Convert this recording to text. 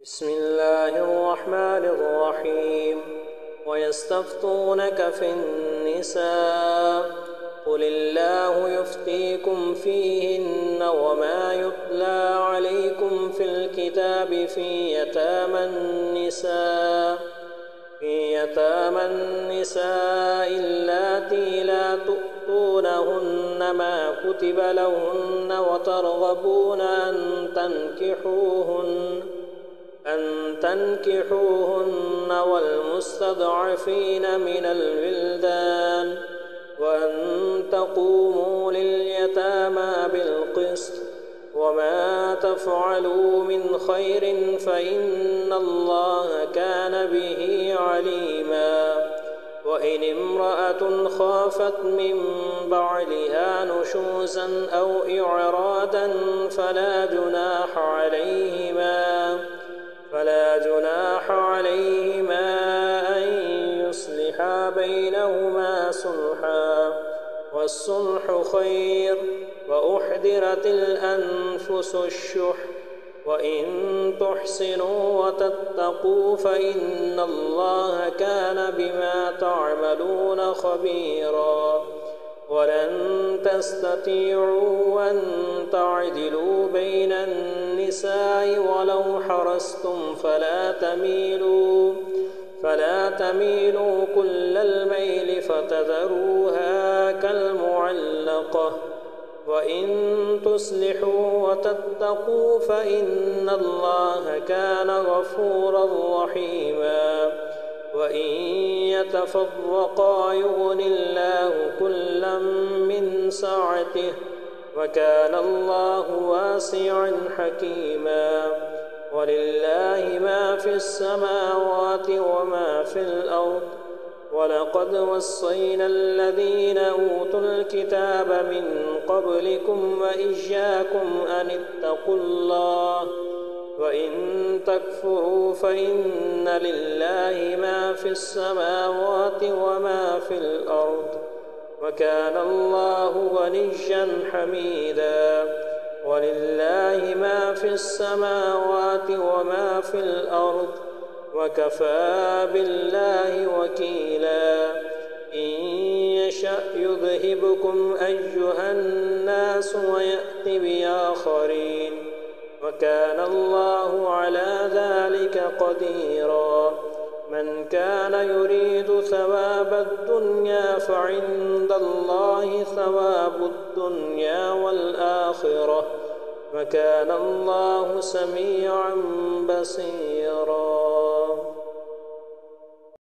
بسم الله الرحمن الرحيم. ويستفتونك في النساء قل الله يفتيكم فيهن وما يتلى عليكم في الكتاب في يتامى النساء اللاتي لا تؤتونهن ما كتب لهن وترغبون أن تنكحوهن والمستضعفين من الولدان وأن تقوموا لليتامى بالقسط وما تفعلوا من خير فإن الله كان به عليما. وإن امرأة خافت من بعلها نشوزا أو إعرادا فلا جناح عليهما أن يصلحا بينهما صلحا والصلح خير. وأحضرت الأنفس الشح وإن تحسنوا وتتقوا فإن الله كان بما تعملون خبيرا. ولن تستطيعوا أن تعدلوا بين النساء ولو حرصتم فلا تميلوا كل الميل فتذروها كالمعلقة. وإن تصلحوا وتتقوا فإن الله كان غفورا رحيما. وإن يتفرقا يغن الله كلا من سعته وكان الله واسعا حكيما. ولله ما في السماوات وما في الأرض. ولقد وصينا الذين أوتوا الكتاب من قبلكم وإياكم أن اتقوا الله. وإن تكفروا فإن لله ما في السماوات وما في الأرض وكان الله غنيا حميدا. ولله ما في السماوات وما في الأرض وكفى بالله وكيلا. إن يشأ يذهبكم أيها الناس ويأت بآخرين وكان الله على ذلك قديرا. من كان يريد ثواب الدنيا فعند الله ثواب الدنيا والآخرة وكان الله سميعا بصيرا.